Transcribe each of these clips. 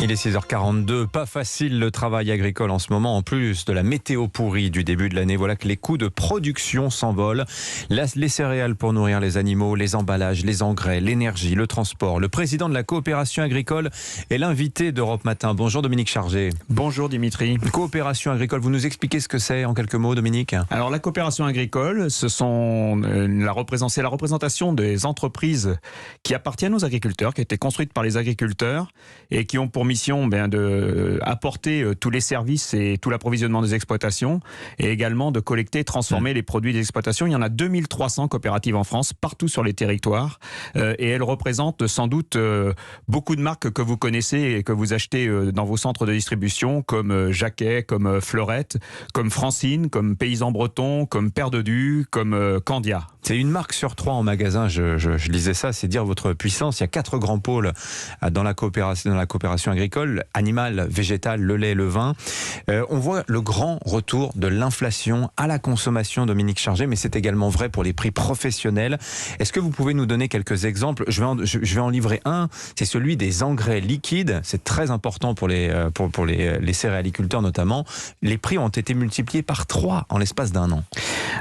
Il est 6h42, pas facile le travail agricole en ce moment, en plus de la météo pourrie du début de l'année. Voilà que les coûts de production s'envolent. Les céréales pour nourrir les animaux, les emballages, les engrais, l'énergie, le transport. Le président de la coopération agricole est l'invité d'Europe Matin. Bonjour Dominique Chargé. Bonjour Dimitri. Coopération agricole, vous nous expliquez ce que c'est en quelques mots, Dominique? Alors la coopération agricole, c'est la représentation des entreprises qui appartiennent aux agriculteurs, qui ont été construites par les agriculteurs et qui ont pour mission de apporter tous les services et tout l'approvisionnement des exploitations et également de collecter et transformer les produits des exploitations. Il y en a 2300 coopératives en France, partout sur les territoires, et elles représentent sans doute beaucoup de marques que vous connaissez et que vous achetez dans vos centres de distribution, comme Jacquet, comme Fleurette, comme Francine, comme Paysan Breton, comme Père de Du, comme Candia. C'est une marque sur 3 en magasin, je lisais ça, c'est dire votre puissance. Il y a 4 grands pôles dans la coopération agricole, animale, végétale, le lait, le vin. On voit le grand retour de l'inflation à la consommation, Dominique Chargé, mais c'est également vrai pour les prix professionnels. Est-ce que vous pouvez nous donner quelques exemples? Je vais en livrer un, c'est celui des engrais liquides. C'est très important pour les céréaliculteurs notamment. Les prix ont été multipliés par 3 en l'espace d'un an.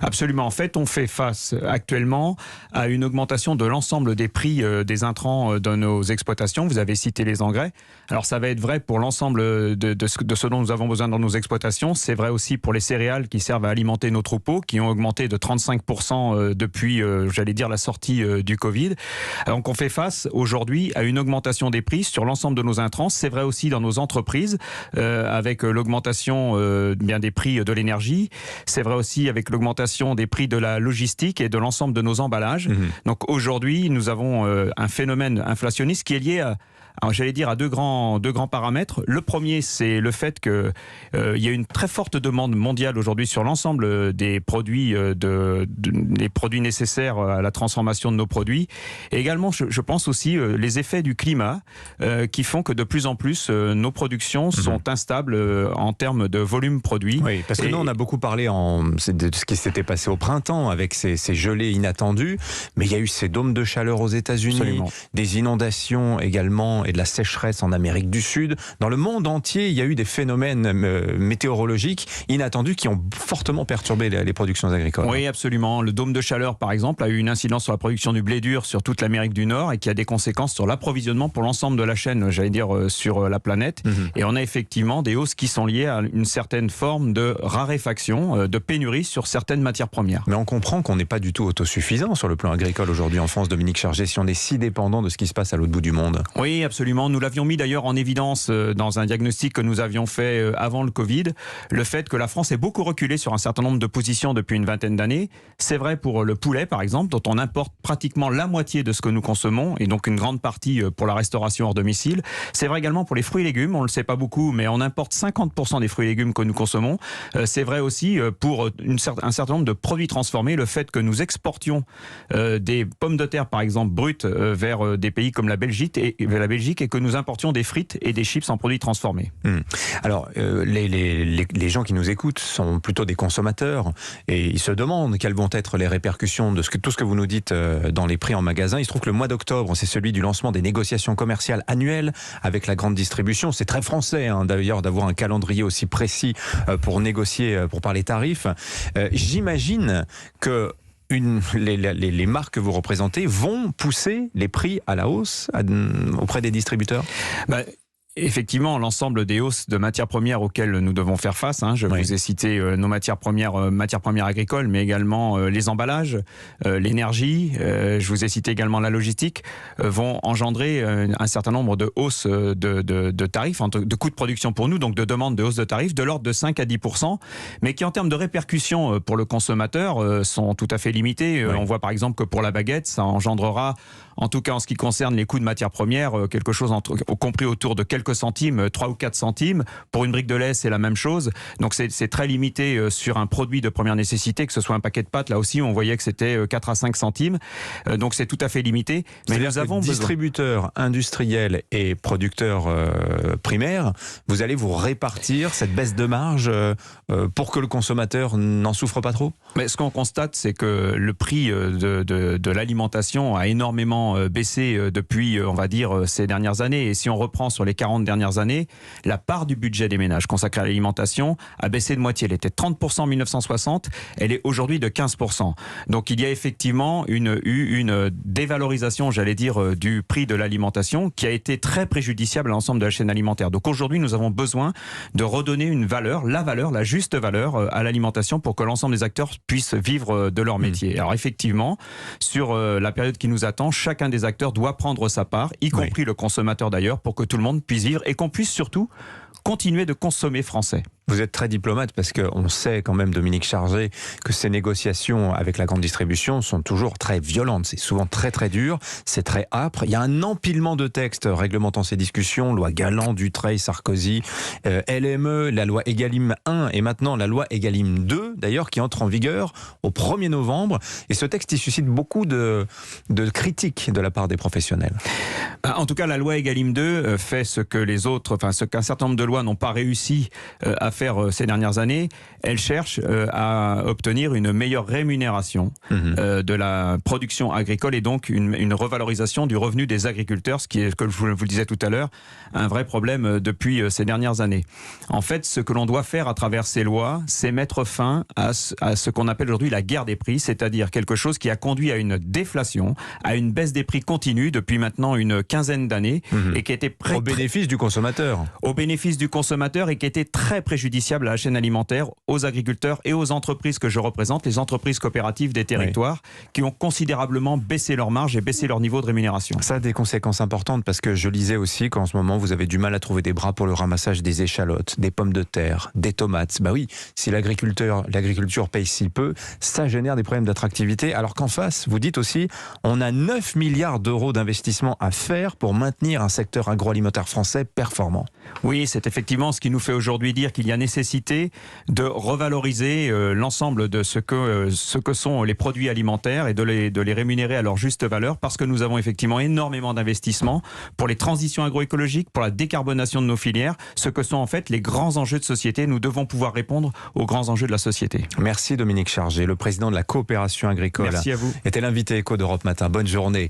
Absolument. En fait, on fait face actuellement à une augmentation de l'ensemble des prix des intrants de nos exploitations. Vous avez cité les engrais. Alors ça va être vrai pour l'ensemble de ce dont nous avons besoin dans nos exploitations. C'est vrai aussi pour les céréales qui servent à alimenter nos troupeaux, qui ont augmenté de 35% depuis, la sortie du Covid. Donc on fait face aujourd'hui à une augmentation des prix sur l'ensemble de nos intrants. C'est vrai aussi dans nos entreprises, avec l'augmentation des prix de l'énergie. C'est vrai aussi avec l'augmentation des prix de la logistique et de l'ensemble de nos emballages. Donc aujourd'hui, nous avons un phénomène inflationniste qui est lié à deux grands paramètres. Le premier, c'est le fait qu'il y a une très forte demande mondiale aujourd'hui sur l'ensemble des produits, des produits nécessaires à la transformation de nos produits. Et également, je pense aussi les effets du climat qui font que de plus en plus nos productions sont instables en termes de volume produit. Oui, parce que nous, on a beaucoup parlé de ce qui s'était passé au printemps avec ces gelées inattendues, mais il y a eu ces dômes de chaleur aux États-Unis, Absolument. Des inondations également et de la sécheresse en Amérique du Sud. Dans le monde entier, il y a eu des phénomènes météorologiques inattendus qui ont fortement perturbé les productions agricoles. Oui, absolument. Le dôme de chaleur, par exemple, a eu une incidence sur la production du blé dur sur toute l'Amérique du Nord et qui a des conséquences sur l'approvisionnement pour l'ensemble de la chaîne, sur la planète. Et on a effectivement des hausses qui sont liées à une certaine forme de raréfaction, de pénurie sur certaines matières premières. Mais on comprend qu'on n'est pas du tout autosuffisant sur le plan agricole aujourd'hui en France, Dominique Chargé, si on est si dépendant de ce qui se passe à l'autre bout du monde. Oui, absolument. Nous l'avions mis d'ailleurs en évidence dans un diagnostic que nous avions fait avant le Covid, le fait que la France est beaucoup reculée sur un certain nombre de positions depuis une vingtaine d'années. C'est vrai pour le poulet, par exemple, dont on importe pratiquement la moitié de ce que nous consommons, et donc une grande partie pour la restauration hors domicile. C'est vrai également pour les fruits et légumes, on ne le sait pas beaucoup, mais on importe 50% des fruits et légumes que nous consommons. C'est vrai aussi pour un certain nombre de produits transformés, le fait que nous exportions des pommes de terre, par exemple, brutes vers des pays comme la Belgique et que nous importions des frites et des chips en produits transformés. Alors, les gens qui nous écoutent sont plutôt des consommateurs et ils se demandent quelles vont être les répercussions de tout ce que vous nous dites dans les prix en magasin. Il se trouve que le mois d'octobre, c'est celui du lancement des négociations commerciales annuelles avec la grande distribution. C'est très français d'ailleurs d'avoir un calendrier aussi précis pour négocier, pour parler tarifs. J'imagine que les marques que vous représentez vont pousser les prix à la hausse auprès des distributeurs? Effectivement, l'ensemble des hausses de matières premières auxquelles nous devons faire face, je vous ai cité nos matières premières agricoles, mais également les emballages, l'énergie, je vous ai cité également la logistique, vont engendrer un certain nombre de hausses de tarifs, de coûts de production pour nous, donc de demandes de hausse de tarifs de l'ordre de 5 à 10%, mais qui en termes de répercussions pour le consommateur sont tout à fait limitées. On voit par exemple que pour la baguette, ça engendrera, en tout cas en ce qui concerne les coûts de matières premières, quelque chose compris autour de quelques centimes, 3 ou 4 centimes. Pour une brique de lait, c'est la même chose. Donc c'est très limité sur un produit de première nécessité, que ce soit un paquet de pâtes. Là aussi, on voyait que c'était 4 à 5 centimes. Donc c'est tout à fait limité. Mais nous avons distributeurs, industriels et producteurs primaires, vous allez vous répartir cette baisse de marge pour que le consommateur n'en souffre pas trop? Mais ce qu'on constate, c'est que le prix de l'alimentation a énormément fortement baissé depuis, on va dire, ces dernières années. Et si on reprend sur les 40 dernières années, la part du budget des ménages consacré à l'alimentation a baissé de moitié. Elle était de 30% en 1960, elle est aujourd'hui de 15%. Donc il y a effectivement eu une dévalorisation, j'allais dire, du prix de l'alimentation qui a été très préjudiciable à l'ensemble de la chaîne alimentaire. Donc aujourd'hui, nous avons besoin de redonner une valeur, la juste valeur à l'alimentation pour que l'ensemble des acteurs puissent vivre de leur métier. Alors effectivement, sur la période qui nous attend, chacun des acteurs doit prendre sa part, y compris le consommateur d'ailleurs, pour que tout le monde puisse vivre et qu'on puisse surtout continuer de consommer français. Vous êtes très diplomate parce qu'on sait quand même, Dominique Chargé, que ces négociations avec la grande distribution sont toujours très violentes. C'est souvent très très dur, c'est très âpre. Il y a un empilement de textes réglementant ces discussions, loi Galland, Dutreil, Sarkozy, LME, la loi Egalim 1 et maintenant la loi Egalim 2, d'ailleurs, qui entre en vigueur au 1er novembre. Et ce texte, il suscite beaucoup de critiques de la part des professionnels. En tout cas, la loi Egalim 2 fait ce que les autres, enfin ce qu'un certain nombre de lois n'ont pas réussi à faire ces dernières années. Elle cherche à obtenir une meilleure rémunération de la production agricole et donc une revalorisation du revenu des agriculteurs, ce qui est, comme je vous le disais tout à l'heure, un vrai problème depuis ces dernières années. En fait, ce que l'on doit faire à travers ces lois, c'est mettre fin à ce qu'on appelle aujourd'hui la guerre des prix, c'est-à-dire quelque chose qui a conduit à une déflation, à une baisse des prix continue depuis maintenant une quinzaine d'années et qui était au bénéfice du consommateur. Au bénéfice du consommateur et qui était très préjudiciable à la chaîne alimentaire, aux agriculteurs et aux entreprises que je représente, les entreprises coopératives des territoires, qui ont considérablement baissé leurs marges et baissé leur niveau de rémunération. Ça a des conséquences importantes parce que je lisais aussi qu'en ce moment vous avez du mal à trouver des bras pour le ramassage des échalotes, des pommes de terre, des tomates. Bah oui, si l'agriculture paye si peu, ça génère des problèmes d'attractivité. Alors qu'en face, vous dites aussi, on a 9 milliards d'euros d'investissement à faire pour maintenir un secteur agroalimentaire français performant. Oui, c'est effectivement ce qui nous fait aujourd'hui dire qu'il y a nécessité de revaloriser l'ensemble de ce que sont les produits alimentaires et de les rémunérer à leur juste valeur, parce que nous avons effectivement énormément d'investissements pour les transitions agroécologiques, pour la décarbonation de nos filières, ce que sont en fait les grands enjeux de société. Nous devons pouvoir répondre aux grands enjeux de la société. Merci Dominique Chargé, le président de la coopération agricole. Merci à vous. Était l'invité Éco d'Europe Matin. Bonne journée.